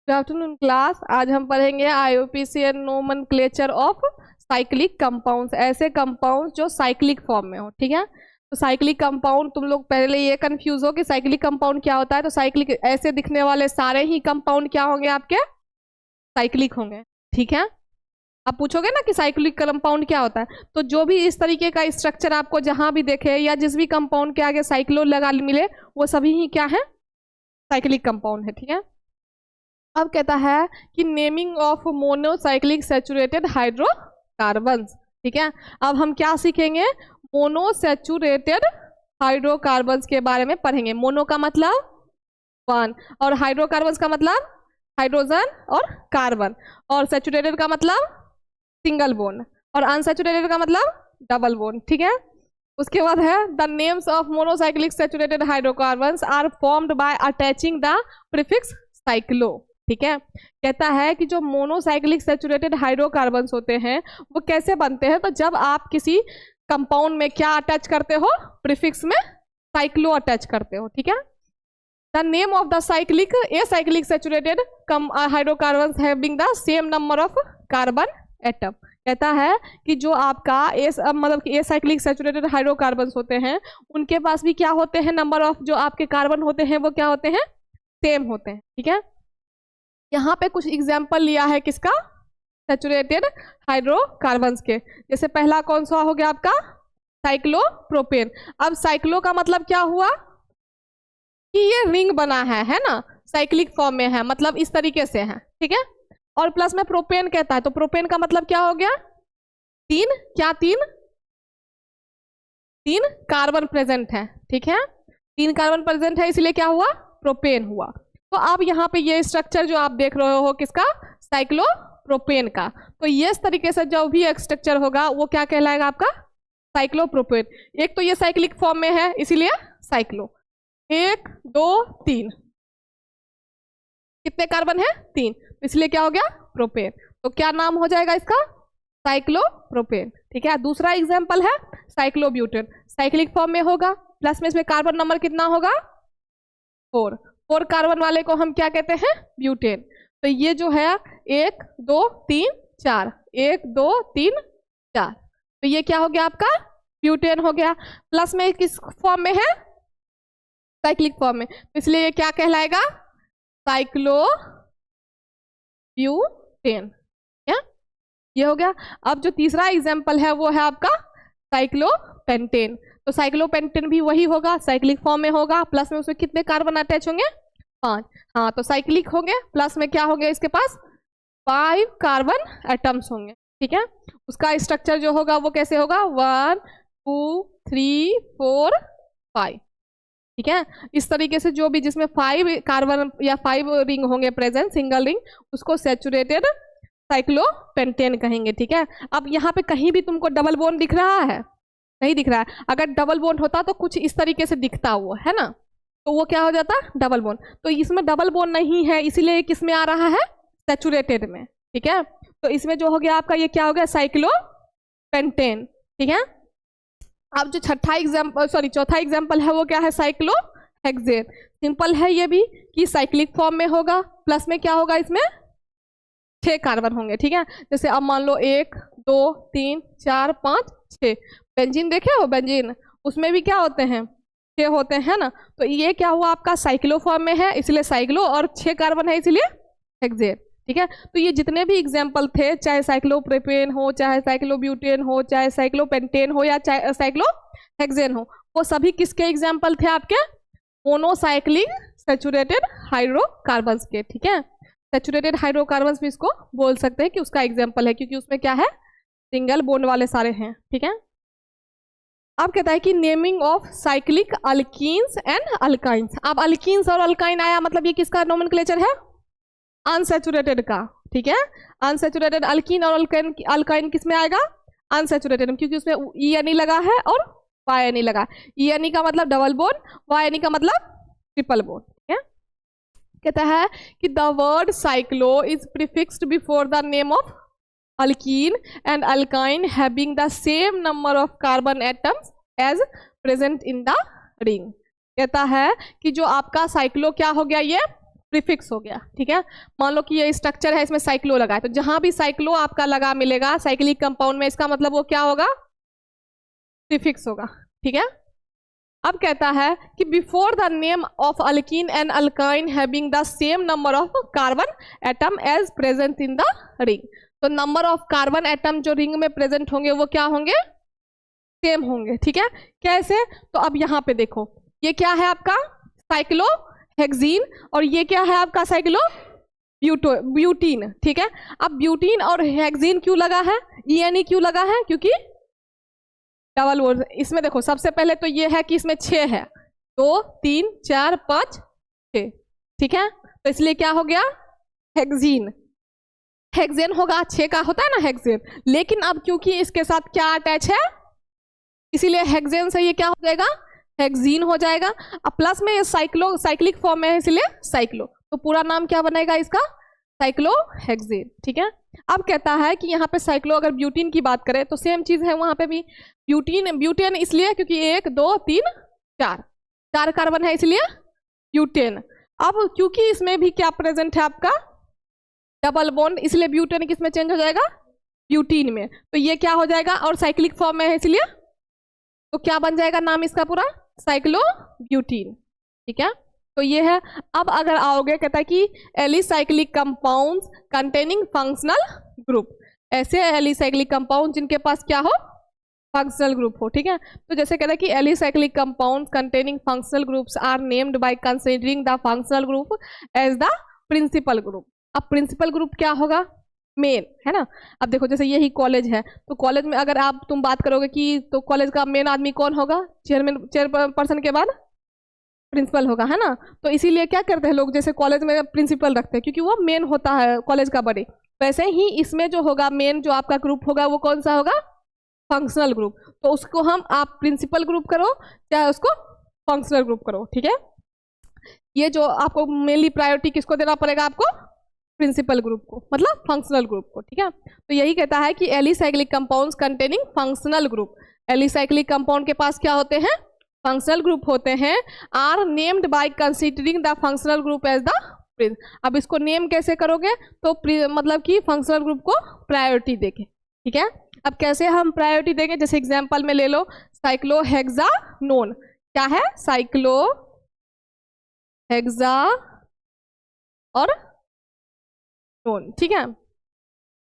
Good afternoon class. आज हम पढ़ेंगे IUPAC nomenclature of cyclic compounds, ऐसे कंपाउंड जो साइक्लिक फॉर्म में हो। ठीक है, तो साइक्लिक कंपाउंड, तुम लोग पहले ये कंफ्यूज हो कि साइक्लिक कंपाउंड क्या होता है। तो साइक्लिक ऐसे दिखने वाले सारे ही कंपाउंड क्या होंगे, आपके साइक्लिक होंगे। ठीक है, आप पूछोगे ना कि साइक्लिक कंपाउंड क्या होता है, तो जो भी इस तरीके का स्ट्रक्चर आपको जहां भी देखे या जिस भी कंपाउंड के आगे साइक्लो लगा मिले, वो सभी ही क्या है, साइक्लिक कंपाउंड है। ठीक है, अब कहता है कि naming of monocyclic saturated hydrocarbons. ठीक है, अब हम क्या सीखेंगे, मोनोसैचुरेटेड हाइड्रोकार्बन्स के बारे में पढ़ेंगे। मोनो का मतलब वन, और हाइड्रोकार्बन्स का मतलब हाइड्रोजन और कार्बन, और सैचुरेटेड का मतलब सिंगल बोन, और अनसैचुरेटेड का मतलब डबल बोन। ठीक है, उसके बाद है the names of monocyclic saturated hydrocarbons are formed by attaching the prefix cyclo. ठीक है, कहता है कि जो मोनोसाइक्लिक सैचुरेटेड हाइड्रोकार्बन्स होते हैं वो कैसे बनते हैं, तो जब आप किसी कंपाउंड में क्या अटैच करते हो, प्रीफिक्स में साइक्लो अटैच करते हो। ठीक है, the name of the cyclic acyclic saturated hydrocarbons having the same number of carbon atom. कहता है कि जो आपका मतलब एसाइक्लिक सैचुरेटेड हाइड्रोकार्बन्स होते हैं उनके पास भी क्या होते हैं, नंबर ऑफ जो आपके कार्बन होते हैं वो क्या होते हैं, सेम होते हैं। ठीक है, यहाँ पे कुछ एग्जाम्पल लिया है किसका, सैचुरेटेड हाइड्रोकार्बन्स के। जैसे पहला कौन सा हो गया आपका, साइक्लोप्रोपेन। अब साइक्लो का मतलब क्या हुआ कि ये रिंग बना है ना, साइक्लिक फॉर्म में है, मतलब इस तरीके से है। ठीक है, और प्लस में प्रोपेन कहता है, तो प्रोपेन का मतलब क्या हो गया, तीन, क्या तीन कार्बन प्रेजेंट है। ठीक है, तीन कार्बन प्रेजेंट है, इसलिए क्या हुआ, प्रोपेन हुआ। तो अब यहाँ पे ये स्ट्रक्चर जो आप देख रहे हो किसका, साइक्लोप्रोपेन का, तो ये इस तरीके से जो भी स्ट्रक्चर होगा वो क्या कहलाएगा, आपका साइक्लोप्रोपेन। एक तो ये साइक्लिक फॉर्म में है इसीलिए साइक्लो, एक दो तीन, कितने कार्बन है, तीन, इसलिए क्या हो गया, प्रोपेन। तो क्या नाम हो जाएगा इसका, साइक्लोप्रोपेन। ठीक है, दूसरा एग्जांपल है साइक्लोब्यूटेन, साइक्लिक फॉर्म में होगा, प्लस में इसमें कार्बन नंबर कितना होगा, 4 कार्बन वाले को हम क्या कहते हैं, ब्यूटेन। तो ये जो है 1 2 3 4, 1 2 3 4, तो ये क्या हो गया आपका, ब्यूटेन हो गया। प्लस में किस फॉर्म में है, साइक्लिक फॉर्म में, तो इसलिए ये क्या कहलाएगा, साइक्लोब्यूटेन। क्या ये हो गया। अब जो तीसरा एग्जांपल है वो है आपका साइक्लोपेंटेन। तो साइक्लोपेंटेन भी वही होगा, साइक्लिक फॉर्म में होगा, प्लस में उसमें कितने कार्बन अटैच होंगे, 5। हाँ, तो साइक्लिक होंगे, प्लस में क्या होंगे, इसके पास 5 कार्बन एटम्स होंगे। ठीक है, उसका स्ट्रक्चर जो होगा वो कैसे होगा, 1 2 3 4 5। ठीक है, इस तरीके से जो भी जिसमें 5 कार्बन या 5 रिंग होंगे प्रेजेंट, सिंगल रिंग, उसको सैचुरेटेड साइक्लोपेंटेन कहेंगे। ठीक है, अब यहाँ पे कहीं भी तुमको डबल बॉन्ड दिख रहा है, नहीं दिख रहा है। अगर डबल बॉन्ड होता तो कुछ इस तरीके से दिखता वो, है ना, तो वो क्या हो जाता, डबल बॉन्ड। तो इसमें डबल बॉन्ड नहीं है, इसीलिए किस में आ रहा है, सैचुरेटेड में। ठीक है, तो इसमें जो हो गया आपका, ये क्या हो गया, साइक्लोपेंटेन। ठीक है, अब जो चौथा एग्जाम्पल है वो क्या है, साइक्लोहेक्सेन। सिंपल है ये भी कि साइक्लिक फॉर्म में होगा, प्लस में क्या होगा, इसमें 6 कार्बन होंगे। ठीक है, जैसे अब मान लो 1 2 3 4 5 6, बेंजीन देखे हो, बेंजीन उसमें भी क्या होते हैं, 6 होते हैं ना। तो ये क्या हुआ आपका, साइक्लो फॉर्म में है इसलिए साइक्लो, और 6 कार्बन है इसलिए हेक्सेन। ठीक है, तो ये जितने भी एग्जाम्पल थे, चाहे साइक्लोप्रोपेन हो, चाहे साइक्लोब्यूटेन हो, चाहे साइक्लोपेंटेन हो, या चाहे साइक्लोहेक्सेन हो, वो सभी किसके एग्जाम्पल थे, आपके मोनोसाइक्लिक सैचुरेटेड हाइड्रोकार्बन्स के। ठीक है, सैचुरेटेड हाइड्रोकार्बन्स भी इसको बोल सकते हैं कि उसका एग्जाम्पल है, क्योंकि उसमें क्या है, सिंगल बॉन्ड वाले सारे हैं। ठीक है, अब कहता है कि naming of cyclic alkenes and alkynes. अब अल्कीन्स और अल्काइन आया, मतलब ये किसका नोमेनक्लेचर है, अनसैचुरेटेड का। ठीक है, अनसैचुरेटेड अल्कीन और अल्काइन किस में आएगा, अनसैचुरेटेड, क्योंकि उसमें ई लगा है और वाई लगा। ई का मतलब डबल बोन, वाई का मतलब ट्रिपल बोन। ठीक है, कहता है कि the word cyclo is prefixed before the name of alkene and alkyne having the same number of carbon atoms as present in the ring। कहता है कि जो आपका साइक्लो क्या हो गया, ये प्रीफिक्स हो गया, ठीक है। मान लो कि ये स्ट्रक्चर है, इसमें साइक्लो लगा है, तो जहां भी साइक्लो आपका लगा मिलेगा साइक्लिक कंपाउंड में, इसका मतलब वो क्या होगा, प्रीफिक्स होगा, ठीक है। अब कहता है कि before the name of alkene and alkyne having the same number of carbon atom as present in the ring, तो नंबर ऑफ कार्बन एटम जो रिंग में प्रेजेंट होंगे वो क्या होंगे, सेम होंगे, ठीक है। कैसे, तो अब यहाँ पे देखो, ये क्या है आपका साइक्लोहेक्सीन और ये क्या है आपका साइक्लो ब्यूटीन, ठीक है। अब ब्यूटीन और हेक्सीन क्यों लगा है, ENE क्यों लगा है, क्योंकि डबल वर्ड। इसमें देखो सबसे पहले तो ये है कि इसमें 6 है, 2 3 4 5 6, ठीक है, तो इसलिए क्या हो गया, हेक्सीन, हेक्सेन होगा, 6 का होता है ना हेक्सेन, लेकिन अब क्योंकि इसके साथ क्या अटैच है, इसीलिए हेक्सेन से ये क्या हो जाएगा, हेक्सीन हो जाएगा। अब प्लस में ये साइक्लिक फॉर्म में है, इसलिए साइक्लो, तो पूरा नाम क्या बनेगा इसका, साइक्लोहेक्सेन, ठीक है। अब कहता है कि यहाँ पे साइक्लो, अगर ब्यूटीन की बात करें तो सेम चीज है वहां पे भी, ब्यूटेन इसलिए क्योंकि 1 2 3 4 कार्बन है, इसलिए ब्यूटेन। अब क्योंकि इसमें भी क्या प्रेजेंट है आपका, डबल बॉन्ड, इसलिए ब्यूटेन किस में चेंज हो जाएगा, ब्यूटीन में, तो ये क्या हो जाएगा, और साइक्लिक फॉर्म में है इसलिए, तो क्या बन जाएगा नाम इसका पूरा, साइक्लोब्यूटीन, ठीक है। तो ये है। अब अगर आओगे, कहता है कि alicyclic compounds containing functional group, ऐसे एलिसाइक्लिक कंपाउंड जिनके पास क्या हो, फंक्शनल ग्रुप हो, ठीक है। तो जैसे कहता है कि alicyclic compounds containing functional groups are named by considering the functional group as the principal group. अब प्रिंसिपल ग्रुप क्या होगा, मेन, है ना। अब देखो जैसे यही कॉलेज है, तो कॉलेज में अगर आप तुम बात करोगे कि तो कॉलेज का मेन आदमी कौन होगा, चेयरपर्सन के बाद प्रिंसिपल होगा, है ना। तो इसीलिए क्या करते हैं लोग, जैसे कॉलेज में प्रिंसिपल रखते हैं क्योंकि वो मेन होता है कॉलेज का बड़े, वैसे ही इसमें जो होगा मेन जो आपका ग्रुप होगा वो कौन सा होगा, फंक्शनल ग्रुप। तो उसको हम आप प्रिंसिपल ग्रुप करो चाहे उसको फंक्शनल ग्रुप करो, ठीक है। ये जो आपको मेनली प्रायोरिटी किसको देना पड़ेगा, आपको प्रिंसिपल ग्रुप को, मतलब फंक्शनल ग्रुप को, ठीक है। तो यही कहता है कि alicyclic compounds containing functional group, alicyclic compound के पास क्या होते हैं, फंक्शनल ग्रुप होते हैं, are named by considering the functional group as the prince. अब इसको नेम कैसे करोगे, तो मतलब कि फंक्शनल ग्रुप को प्रायोरिटी देके, ठीक है। अब कैसे हम प्रायोरिटी देंगे, जैसे एग्जांपल में ले लो, साइक्लोहेक्सानोन, क्या है, साइक्लोहेक्सा और नोन, ठीक है।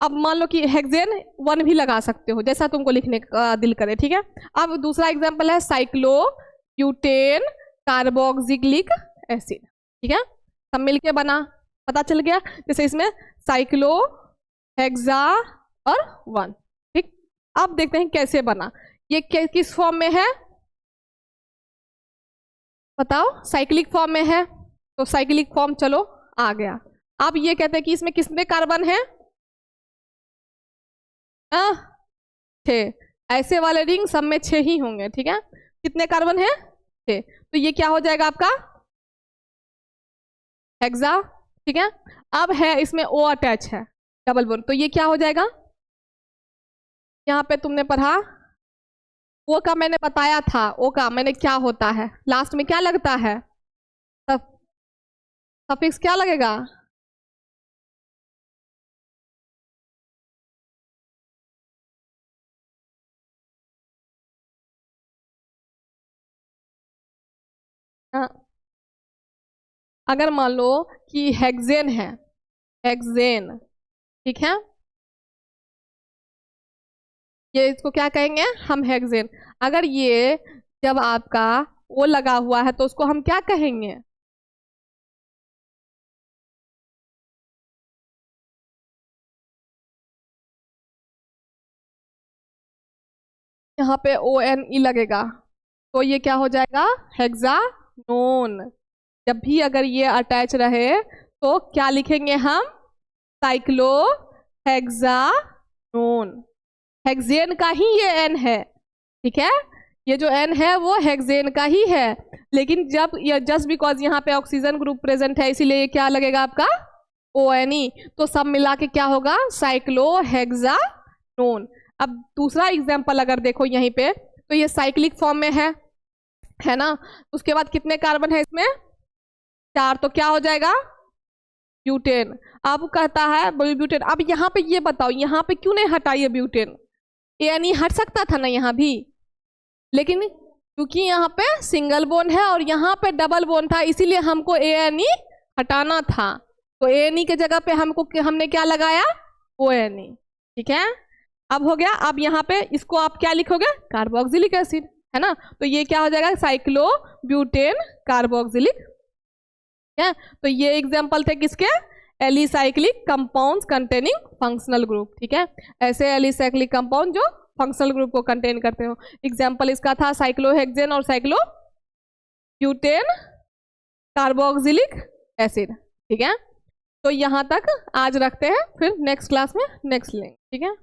अब मान लो कि हेक्सेन 1 भी लगा सकते हो, जैसा तुमको लिखने का दिल करे, ठीक है। अब दूसरा एग्जांपल है साइक्लोब्यूटेन कार्बोक्सिलिक एसिड, ठीक है, सब मिलके बना, पता चल गया। जैसे इसमें साइक्लोहेक्सा और 1, ठीक। अब देखते हैं कैसे बना, ये किस फॉर्म में है, बताओ, साइक्लिक फॉर्म में है, तो साइक्लिक फॉर्म चलो आ गया। अब ये कहते हैं कि इसमें कितने कार्बन है, 6, ऐसे वाले रिंग सब में 6 ही होंगे, ठीक है। कितने कार्बन है, 6, तो ये क्या हो जाएगा आपका हेक्सा, ठीक है। अब है इसमें O अटैच है, डबल बॉन्ड, तो ये क्या हो जाएगा, यहाँ पे तुमने पढ़ा O का, मैंने बताया था O का मैंने क्या होता है, लास्ट में क्या लगता है, सफिक्स क्या लगेगा, अगर मान लो कि हेक्सेन है, हेक्सेन, ठीक है, ये इसको क्या कहेंगे हम, हेक्सेन। अगर ये जब आपका O लगा हुआ है तो उसको हम क्या कहेंगे, यहाँ पे ONE लगेगा, तो ये क्या हो जाएगा, हेक्सानोन। जब भी अगर ये अटैच रहे तो क्या लिखेंगे हम, साइक्लोहेक्सानोन। हेक्सेन का ही ये N है, ठीक है, ये जो N है वो हेक्सेन का ही है, लेकिन जब ये जस्ट बिकॉज यहाँ पे ऑक्सीजन ग्रुप प्रेजेंट है इसलिए ये क्या लगेगा आपका ONE, तो सब मिला के क्या होगा, साइक्लोहेक्सानोन। अब दूसरा एग्जाम्पल अगर देखो यहीं पे, तो ये साइक्लिक फॉर्म में है ना, उसके बाद कितने कार्बन है इसमें, 4, तो क्या हो जाएगा ब्यूटेन। अब कहता है ब्यूटेन। अब यहाँ पे ये बताओ, यहाँ पे क्यों नहीं हटा ये ब्यूटेन? ANE हट सकता था ना यहाँ भी, लेकिन क्योंकि यहाँ पे सिंगल बॉन्ड है और यहाँ पे डबल बॉन्ड था, इसीलिए हमको ANE हटाना था। तो ANE के जगह पे हमने क्या लगाया? ONE। ठीक है, अब हो गया। अब यहाँ पे इसको आप क्या लिखोगे? कार्बोक्सिलिक एसिड, है ना। तो ये क्या हो जाएगा? Cyclobutane carboxylic. है, तो ये एग्जाम्पल थे किसके? Alicyclic compounds containing functional group. ठीक है, ऐसे एलिसाइक्लिक कंपाउंड जो फंक्शनल ग्रुप को कंटेन करते हो। एग्जाम्पल इसका था साइक्लोहेक्सेन और साइक्लोब्यूटेन कार्बोक्सिलिक एसिड। ठीक है, तो यहाँ तक आज रखते हैं, फिर नेक्स्ट क्लास में नेक्स्ट लेंगे। ठीक है।